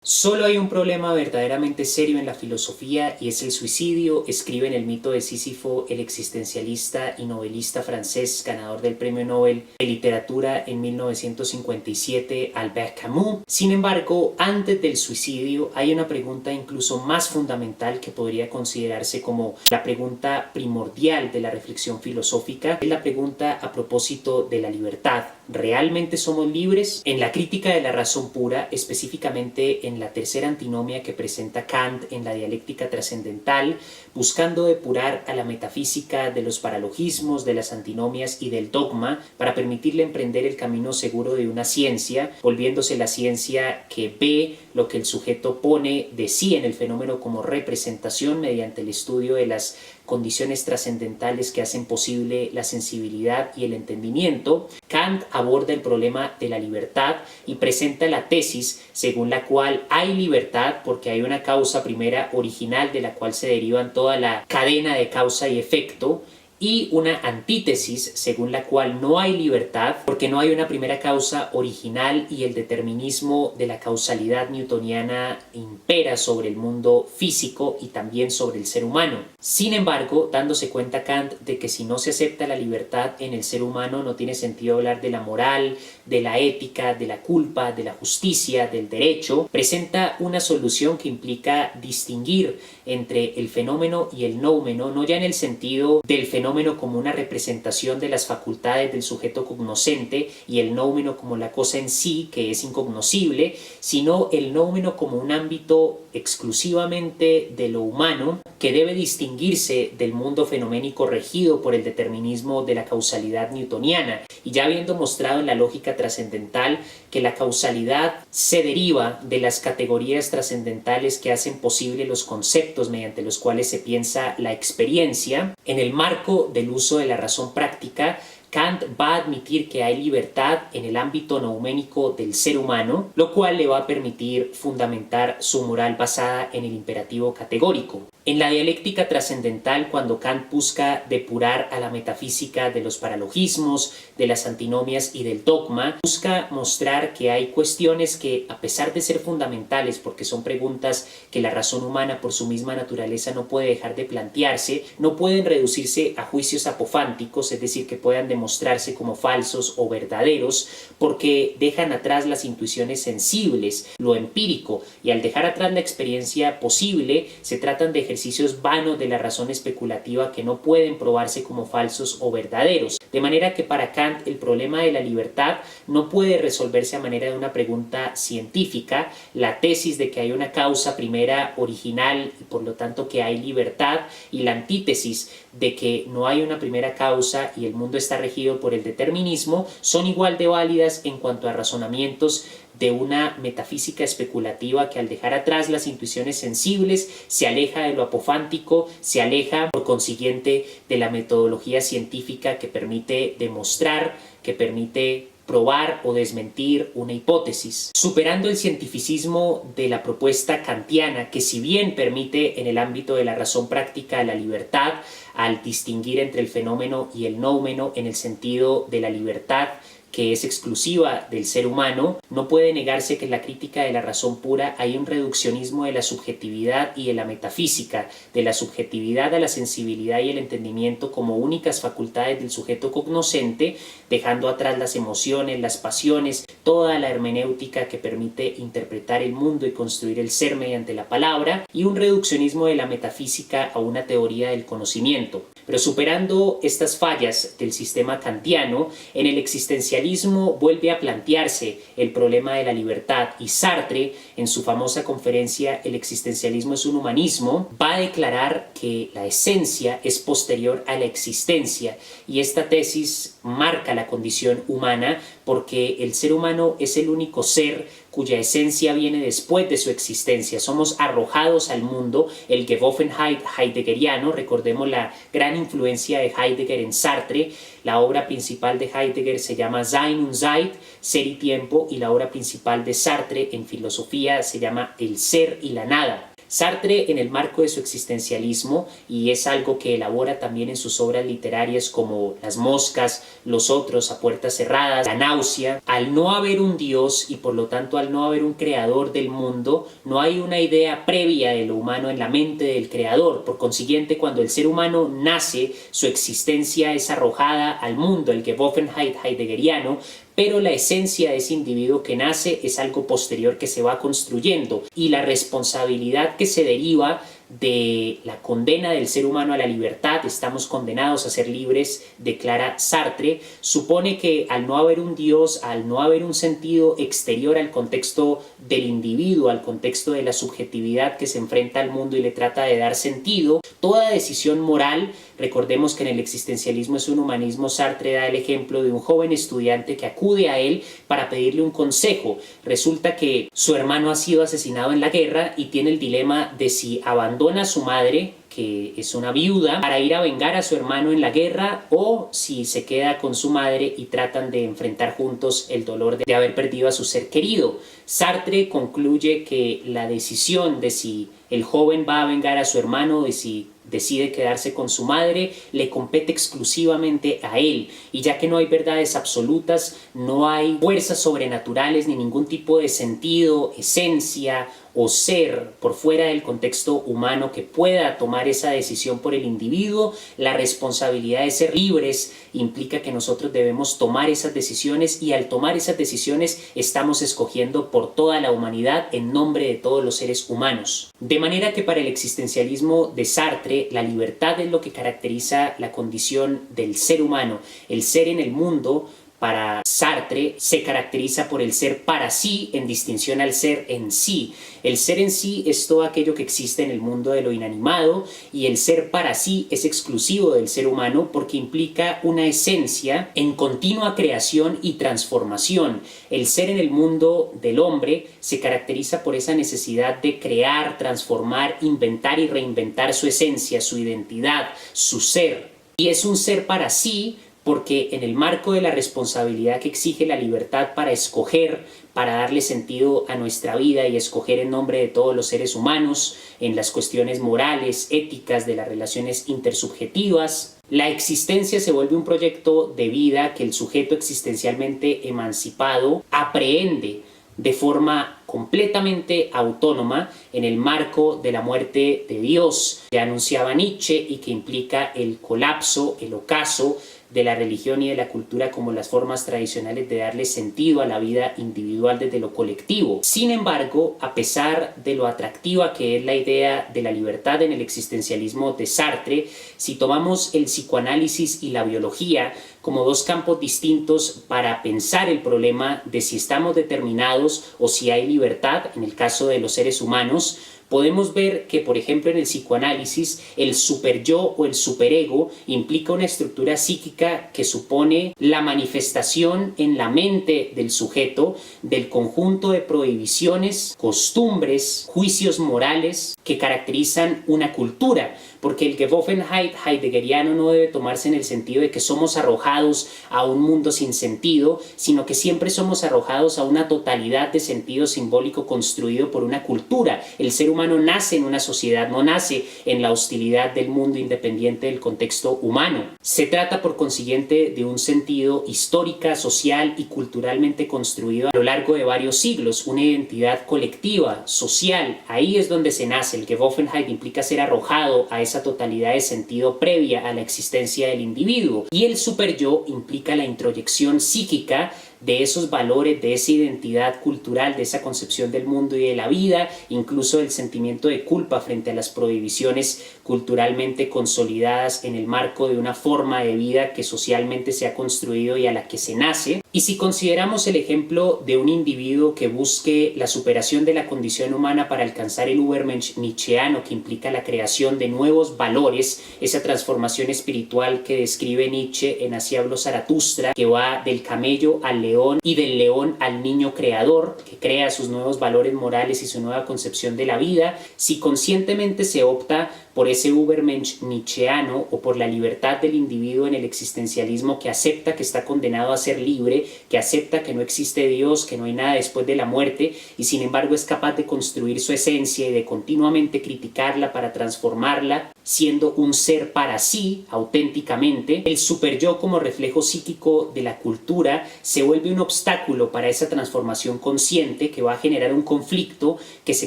Solo hay un problema verdaderamente serio en la filosofía y es el suicidio, escribe en El mito de Sísifo el existencialista y novelista francés ganador del Premio Nobel de Literatura en 1957, Albert Camus. Sin embargo, antes del suicidio hay una pregunta incluso más fundamental que podría considerarse como la pregunta primordial de la reflexión filosófica. Es la pregunta a propósito de la libertad. ¿Realmente somos libres? En la crítica de la razón pura, específicamente en la tercera antinomia que presenta Kant en la dialéctica trascendental, buscando depurar a la metafísica de los paralogismos, de las antinomias y del dogma para permitirle emprender el camino seguro de una ciencia, volviéndose la ciencia que ve lo que el sujeto pone de sí en el fenómeno como representación mediante el estudio de las condiciones trascendentales que hacen posible la sensibilidad y el entendimiento. Kant aborda el problema de la libertad y presenta la tesis según la cual hay libertad porque hay una causa primera original de la cual se derivan toda la cadena de causa y efecto, y una antítesis según la cual no hay libertad porque no hay una primera causa original y el determinismo de la causalidad newtoniana impera sobre el mundo físico y también sobre el ser humano. Sin embargo, dándose cuenta Kant de que si no se acepta la libertad en el ser humano no tiene sentido hablar de la moral, de la ética, de la culpa, de la justicia, del derecho, presenta una solución que implica distinguir entre el fenómeno y el noumeno, no ya en el sentido del fenómeno como una representación de las facultades del sujeto cognoscente y el noumeno como la cosa en sí, que es incognoscible, sino el noumeno como un ámbito exclusivamente de lo humano que debe distinguirse del mundo fenoménico regido por el determinismo de la causalidad newtoniana. Y ya habiendo mostrado en la lógica trascendental que la causalidad se deriva de las categorías trascendentales que hacen posible los conceptos mediante los cuales se piensa la experiencia, en el marco del uso de la razón práctica, Kant va a admitir que hay libertad en el ámbito nouménico del ser humano, lo cual le va a permitir fundamentar su moral basada en el imperativo categórico. En la dialéctica trascendental, cuando Kant busca depurar a la metafísica de los paralogismos, de las antinomias y del dogma, busca mostrar que hay cuestiones que, a pesar de ser fundamentales, porque son preguntas que la razón humana por su misma naturaleza no puede dejar de plantearse, no pueden reducirse a juicios apofánticos, es decir, que puedan demostrarse como falsos o verdaderos, porque dejan atrás las intuiciones sensibles, lo empírico, y al dejar atrás la experiencia posible, se tratan de ejercicios vanos de la razón especulativa que no pueden probarse como falsos o verdaderos. De manera que para Kant el problema de la libertad no puede resolverse a manera de una pregunta científica. La tesis de que hay una causa primera original y por lo tanto que hay libertad, y la antítesis de que no hay una primera causa y el mundo está regido por el determinismo, son igual de válidas en cuanto a razonamientos de una metafísica especulativa que al dejar atrás las intuiciones sensibles se aleja de lo apofántico, se aleja por consiguiente de la metodología científica que permite demostrar, que permite probar o desmentir una hipótesis, superando el cientificismo de la propuesta kantiana que, si bien permite en el ámbito de la razón práctica la libertad al distinguir entre el fenómeno y el noumeno en el sentido de la libertad que es exclusiva del ser humano, no puede negarse que en la crítica de la razón pura hay un reduccionismo de la subjetividad y de la metafísica, de la subjetividad a la sensibilidad y el entendimiento como únicas facultades del sujeto cognoscente, dejando atrás las emociones, las pasiones, toda la hermenéutica que permite interpretar el mundo y construir el ser mediante la palabra, y un reduccionismo de la metafísica a una teoría del conocimiento. Pero superando estas fallas del sistema kantiano, en el existencialismo vuelve a plantearse el problema de la libertad, y Sartre, en su famosa conferencia El existencialismo es un humanismo, va a declarar que la esencia es posterior a la existencia, y esta tesis marca la condición humana porque el ser humano es el único ser cuya esencia viene después de su existencia. Somos arrojados al mundo, el Gewoffenheit heideggeriano. Recordemos la gran influencia de Heidegger en Sartre. La obra principal de Heidegger se llama Sein und Zeit, Ser y Tiempo, y la obra principal de Sartre en filosofía se llama El Ser y la Nada. Sartre, en el marco de su existencialismo, y es algo que elabora también en sus obras literarias como Las moscas, Los otros, A puertas cerradas, La náusea, al no haber un Dios y por lo tanto al no haber un creador del mundo, no hay una idea previa de lo humano en la mente del creador. Por consiguiente, cuando el ser humano nace, su existencia es arrojada al mundo, el Geworfenheit heideggeriano, pero la esencia de ese individuo que nace es algo posterior que se va construyendo, y la responsabilidad que se deriva de la condena del ser humano a la libertad, estamos condenados a ser libres, declara Sartre, supone que al no haber un Dios, al no haber un sentido exterior al contexto del individuo, al contexto de la subjetividad que se enfrenta al mundo y le trata de dar sentido, toda decisión moral, recordemos que en el existencialismo es un humanismo, Sartre da el ejemplo de un joven estudiante que acude a él para pedirle un consejo. Resulta que su hermano ha sido asesinado en la guerra y tiene el dilema de si abandona a su madre, que es una viuda, para ir a vengar a su hermano en la guerra, o si se queda con su madre y tratan de enfrentar juntos el dolor de haber perdido a su ser querido. Sartre concluye que la decisión de si el joven va a vengar a su hermano, de si decide quedarse con su madre, le compete exclusivamente a él, y ya que no hay verdades absolutas, no hay fuerzas sobrenaturales ni ningún tipo de sentido, esencia o ser por fuera del contexto humano que pueda tomar esa decisión por el individuo, la responsabilidad de ser libres implica que nosotros debemos tomar esas decisiones, y al tomar esas decisiones estamos escogiendo por toda la humanidad en nombre de todos los seres humanos. De manera que para el existencialismo de Sartre, la libertad es lo que caracteriza la condición del ser humano. El ser en el mundo, para Sartre, se caracteriza por el ser para sí en distinción al ser en sí. El ser en sí es todo aquello que existe en el mundo de lo inanimado, y el ser para sí es exclusivo del ser humano porque implica una esencia en continua creación y transformación. El ser en el mundo del hombre se caracteriza por esa necesidad de crear, transformar, inventar y reinventar su esencia, su identidad, su ser. Y es un ser para sí porque en el marco de la responsabilidad que exige la libertad para escoger, para darle sentido a nuestra vida y escoger en nombre de todos los seres humanos, en las cuestiones morales, éticas, de las relaciones intersubjetivas, la existencia se vuelve un proyecto de vida que el sujeto existencialmente emancipado aprehende de forma completamente autónoma en el marco de la muerte de Dios, que anunciaba Nietzsche y que implica el colapso, el ocaso de la religión y de la cultura como las formas tradicionales de darle sentido a la vida individual desde lo colectivo. Sin embargo, a pesar de lo atractiva que es la idea de la libertad en el existencialismo de Sartre, si tomamos el psicoanálisis y la biología como dos campos distintos para pensar el problema de si estamos determinados o si hay libertad, en el caso de los seres humanos, podemos ver que, por ejemplo, en el psicoanálisis, el superyo o el superego implica una estructura psíquica que supone la manifestación en la mente del sujeto del conjunto de prohibiciones, costumbres, juicios morales que caracterizan una cultura, porque el Geworfenheit heideggeriano no debe tomarse en el sentido de que somos arrojados a un mundo sin sentido, sino que siempre somos arrojados a una totalidad de sentido simbólico construido por una cultura. El ser humano nace en una sociedad, no nace en la hostilidad del mundo independiente del contexto humano. Se trata, por consiguiente, de un sentido histórica, social y culturalmente construido a lo largo de varios siglos, una identidad colectiva, social. Ahí es donde se nace. El Geworfenheit implica ser arrojado a esa totalidad de sentido previa a la existencia del individuo, y el superyo implica la introyección psíquica de esos valores, de esa identidad cultural, de esa concepción del mundo y de la vida, incluso del sentimiento de culpa frente a las prohibiciones culturalmente consolidadas en el marco de una forma de vida que socialmente se ha construido y a la que se nace. Y si consideramos el ejemplo de un individuo que busque la superación de la condición humana para alcanzar el Übermensch nietzscheano, que implica la creación de nuevos valores, esa transformación espiritual que describe Nietzsche en Así habló Zaratustra, que va del camello al león y del león al niño creador, que crea sus nuevos valores morales y su nueva concepción de la vida, si conscientemente se opta por ese Übermensch nietzscheano o por la libertad del individuo en el existencialismo que acepta que está condenado a ser libre, hombre que acepta que no existe Dios, que no hay nada después de la muerte, y sin embargo es capaz de construir su esencia y de continuamente criticarla para transformarla, siendo un ser para sí, auténticamente. El superyo como reflejo psíquico de la cultura se vuelve un obstáculo para esa transformación consciente que va a generar un conflicto que se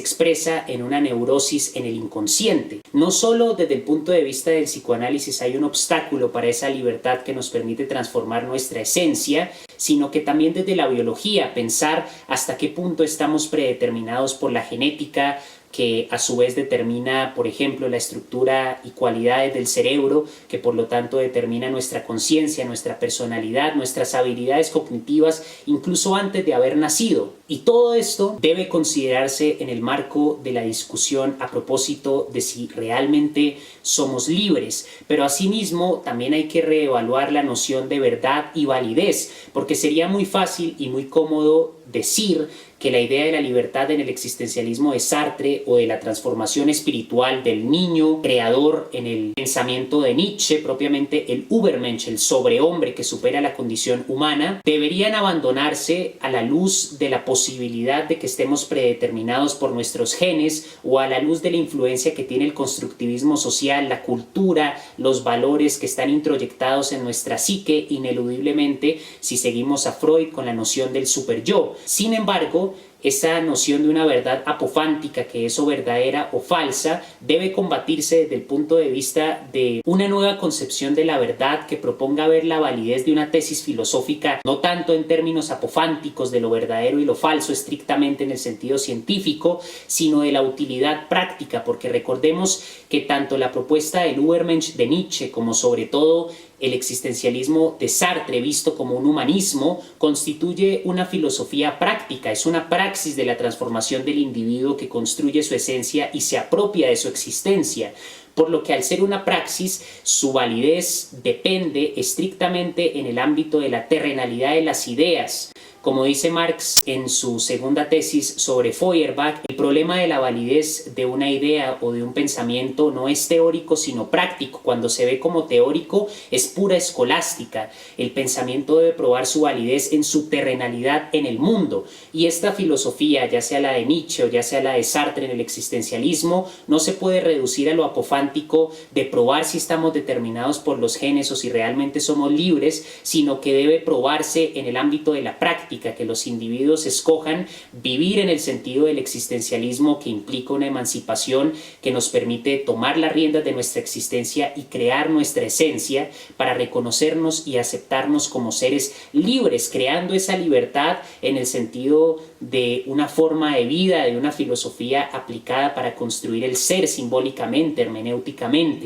expresa en una neurosis en el inconsciente. No solo desde el punto de vista del psicoanálisis hay un obstáculo para esa libertad que nos permite transformar nuestra esencia, sino que también desde la biología, pensar hasta qué punto estamos predeterminados por la genética, que a su vez determina, por ejemplo, la estructura y cualidades del cerebro, que por lo tanto determina nuestra conciencia, nuestra personalidad, nuestras habilidades cognitivas, incluso antes de haber nacido. Y todo esto debe considerarse en el marco de la discusión a propósito de si realmente somos libres, pero asimismo también hay que reevaluar la noción de verdad y validez, porque sería muy fácil y muy cómodo decir que la idea de la libertad en el existencialismo de Sartre o de la transformación espiritual del niño creador en el pensamiento de Nietzsche, propiamente el Übermensch, el sobrehombre que supera la condición humana, deberían abandonarse a la luz de la posibilidad de que estemos predeterminados por nuestros genes o a la luz de la influencia que tiene el constructivismo social, la cultura, los valores que están introyectados en nuestra psique ineludiblemente si seguimos a Freud con la noción del superyo. Sin embargo, esa noción de una verdad apofántica, que es o verdadera o falsa, debe combatirse desde el punto de vista de una nueva concepción de la verdad que proponga ver la validez de una tesis filosófica no tanto en términos apofánticos de lo verdadero y lo falso estrictamente en el sentido científico, sino de la utilidad práctica, porque recordemos que tanto la propuesta del Übermensch de Nietzsche como sobre todo el existencialismo de Sartre, visto como un humanismo, constituye una filosofía práctica, es una praxis de la transformación del individuo que construye su esencia y se apropia de su existencia. Por lo que al ser una praxis, su validez depende estrictamente en el ámbito de la terrenalidad de las ideas. Como dice Marx en su segunda tesis sobre Feuerbach, el problema de la validez de una idea o de un pensamiento no es teórico sino práctico. Cuando se ve como teórico es pura escolástica. El pensamiento debe probar su validez en su terrenalidad en el mundo. Y esta filosofía, ya sea la de Nietzsche o ya sea la de Sartre en el existencialismo, no se puede reducir a lo apofántico de probar si estamos determinados por los genes o si realmente somos libres, sino que debe probarse en el ámbito de la práctica, que los individuos escojan vivir en el sentido del existencialismo que implica una emancipación que nos permite tomar las riendas de nuestra existencia y crear nuestra esencia para reconocernos y aceptarnos como seres libres, creando esa libertad en el sentido de una forma de vida, de una filosofía aplicada para construir el ser simbólicamente, hermenéuticamente.